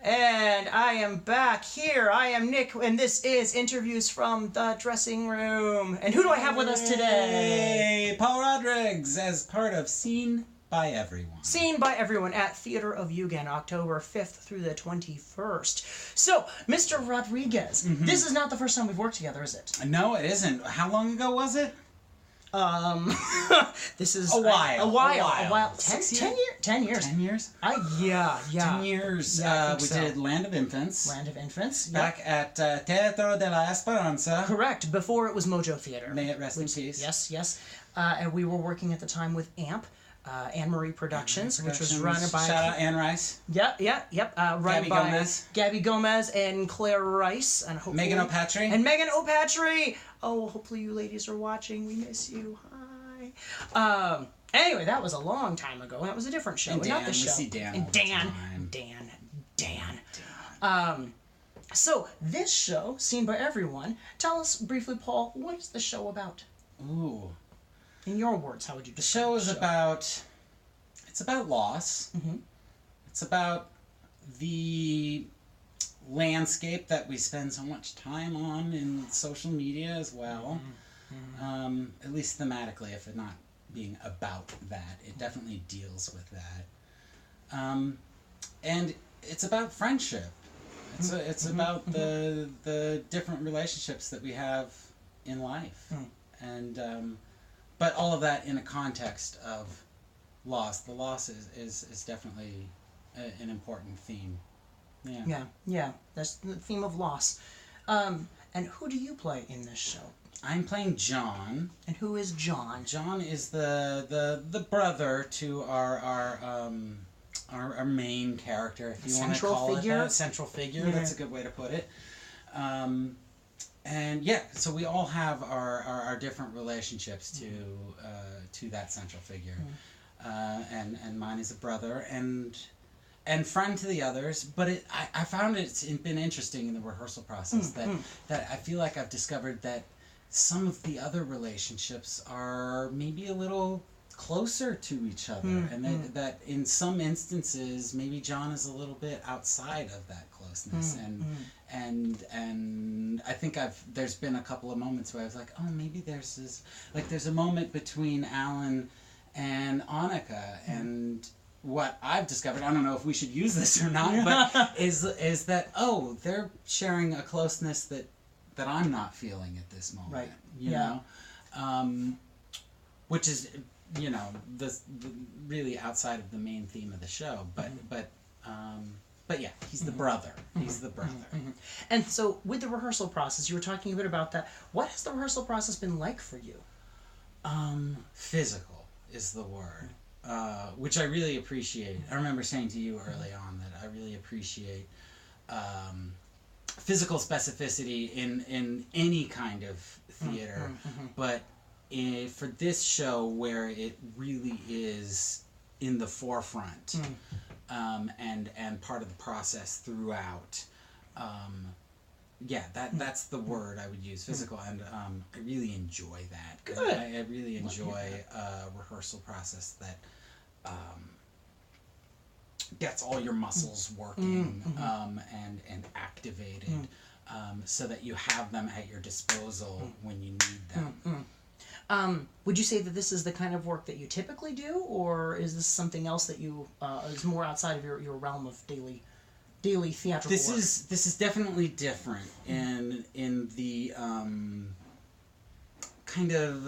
And I am back here. I am Nick, and this is Interviews from the Dressing Room. And who do I have with us today? Hey, Paul Rodrigues, as part of Seen by Everyone. Seen by Everyone at Theater of Yugen, October 5th through the 21st. So, Mr. Rodrigues, this is not the first time we've worked together, is it? No, it isn't. How long ago was it? This is a while. A while. 10 years? 10 years. 10 years? Yeah. 10 years. Yeah, we did Land of Infants. Land of Infants. Back at Teatro de la Esperanza. Correct. Before it was Mojo Theater. May it rest in peace. Yes. And we were working at the time with AMP. Anne-Marie Productions, which was run by... Shout out Anne Rice. Yep. Run Gabby by Gomez. Gabby Gomez and Claire Rice. And hopefully... Megan O'Patry. And Megan O'Patry! Oh, hopefully you ladies are watching. We miss you. Hi. Anyway, that was a long time ago. That was a different show. And Dan, not this show. We see Dan and all the Dan. time. So, this show, Seen by Everyone, tell us briefly, Paul, what is the show about? Ooh. In your words, how would you describe the show? It's about loss. Mm-hmm. It's about the landscape that we spend so much time on in social media as well. Mm-hmm. At least thematically, if it not being about that. It definitely deals with that. And it's about friendship. It's about the different relationships that we have in life. And but all of that in a context of loss. The loss is definitely an important theme. Yeah. That's the theme of loss. And who do you play in this show? I'm playing John. And who is John? John is the brother to our main character, if you want to call it that. Central figure. That's a good way to put it. And yeah, so we all have our different relationships to that central figure, and mine is a brother and friend to the others. But I found it's been interesting in the rehearsal process that I feel like I've discovered that some of the other relationships are maybe a little closer to each other, and that in some instances maybe John is a little bit outside of that closeness, and I think there's been a couple of moments where I was like, oh, maybe there's a moment between Alan and Annika, and what I've discovered, I don't know if we should use this or not, but is that they're sharing a closeness that I'm not feeling at this moment, right? You know, which is the really outside of the main theme of the show, but yeah, he's the brother. He's the brother. And so, with the rehearsal process, you were talking a bit about that. What has the rehearsal process been like for you? Physical is the word, which I really appreciate. I remember saying to you early on that I really appreciate physical specificity in any kind of theater, but for this show where it really is in the forefront, and part of the process throughout, that's the word I would use, physical, and I really enjoy that. Good. I really enjoy a rehearsal process that gets all your muscles working and activated, so that you have them at your disposal when you need them. Would you say that this is the kind of work that you typically do, or is this something else that you is more outside of your realm of daily theatrical work? This is definitely different in the kind of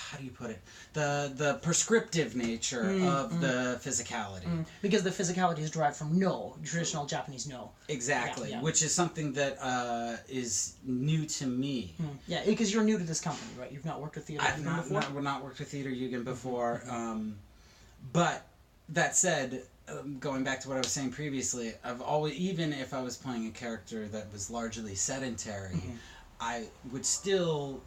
how do you put it, the prescriptive nature of the physicality, because the physicality is derived from traditional Japanese no. Exactly, which is something that is new to me. Yeah, because you're new to this company, right? You've not worked with Theater Yugen before? I've not worked with Theater Yugen before, but that said, going back to what I was saying previously, I've always, even if I was playing a character that was largely sedentary, I would still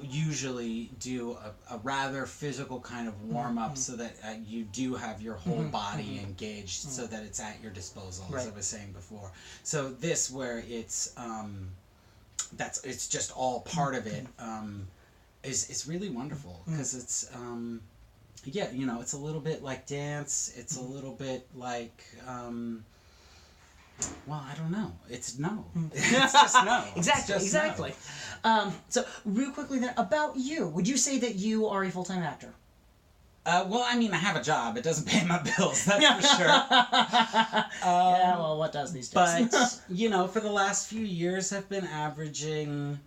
usually do a rather physical kind of warm-up, so that you do have your whole body engaged, so that it's at your disposal, as I was saying before. So this, where it's just all part of it, is really wonderful, because it's it's a little bit like dance, it's a little bit like Well, I don't know. It's no. It's just no. Exactly, It's just exactly. So, real quickly then, about you. Would you say that you are a full-time actor? Well, I mean, I have a job. It doesn't pay my bills, that's for sure. Yeah, well, what does these days? But, you know, for the last few years, I've been averaging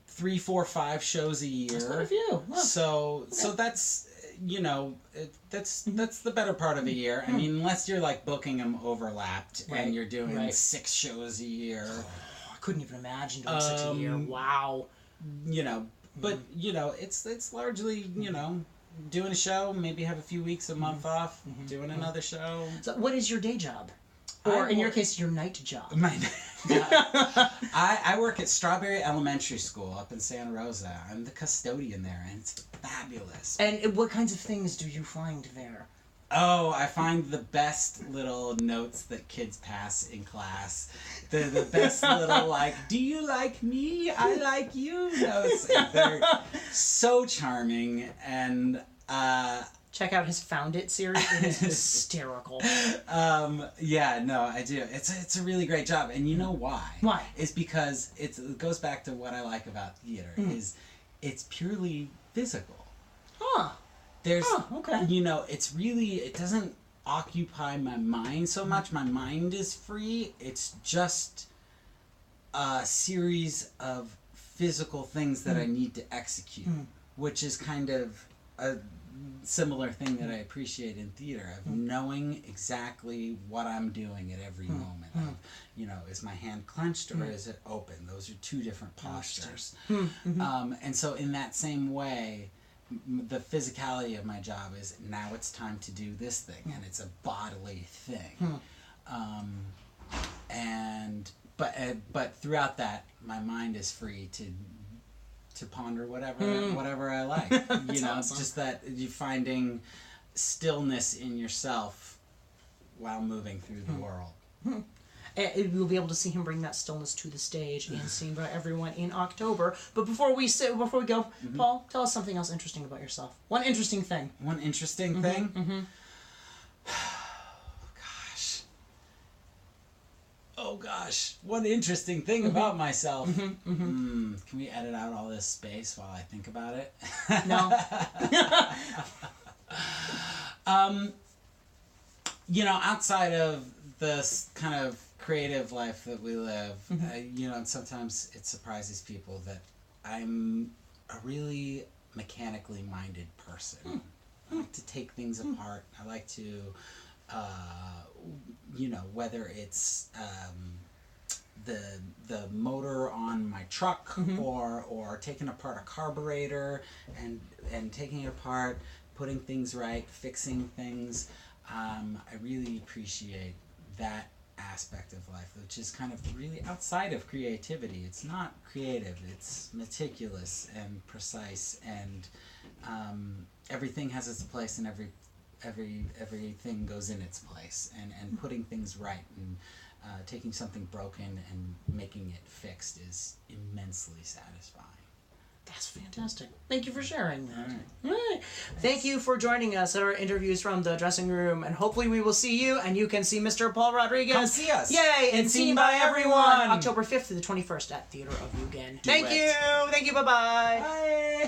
3, 4, 5 shows a year. That's quite a few. Look. So that's, you know, that's the better part of the year. I mean, unless you're like booking them overlapped and you're doing 6 shows a year. Oh, I couldn't even imagine doing 6 a year. Wow. You know, but you know, it's largely, you know, doing a show, maybe have a few weeks, a month off, doing another show. So, what is your day job? Or, in your case, your night job? I work at Strawberry Elementary School up in Santa Rosa. I'm the custodian there, and it's fabulous. And what kinds of things do you find there? Oh, I find the best little notes that kids pass in class. The best little, like, do you like me? I like you notes. They're so charming, and check out his Found It series. It is hysterical. Yeah, no, I do. It's a really great job, and you know why? Why? It's because it goes back to what I like about theater is it's purely physical. Huh. There's, okay. you know, it doesn't occupy my mind so much. My mind is free. It's just a series of physical things that I need to execute, which is kind of a similar thing that I appreciate in theater, of knowing exactly what I'm doing at every moment. Of, you know, is my hand clenched or is it open? Those are 2 different postures. And so in that same way, the physicality of my job is now it's time to do this thing, and it's a bodily thing. But throughout that, my mind is free to ponder whatever I like. You know, awesome. Just that you finding stillness in yourself while moving through the world. We'll be able to see him bring that stillness to the stage and seen by everyone in October. But before we go, Paul, tell us something else interesting about yourself. One interesting thing. One interesting thing? Oh gosh, one interesting thing about myself. Can we edit out all this space while I think about it? No. You know, outside of this kind of creative life that we live, you know, sometimes it surprises people that I'm a really mechanically minded person. I like to take things apart. I like to, you know, whether it's the motor on my truck or taking apart a carburetor and taking it apart, putting things right, fixing things. I really appreciate that aspect of life, which is kind of really outside of creativity. It's not creative, it's meticulous and precise, and everything has its place, and everything goes in its place, and putting things right and taking something broken and making it fixed is immensely satisfying. That's fantastic. Thank you for sharing that. All right. Thank you for joining us at our interviews from the dressing room, and hopefully we will see you, and you can see Mr. Paul Rodrigues. Come see us. Yay! And seen by everyone. October 5th to the 21st at Theater of Yugen. Thank you. Thank you. Bye-bye. Bye.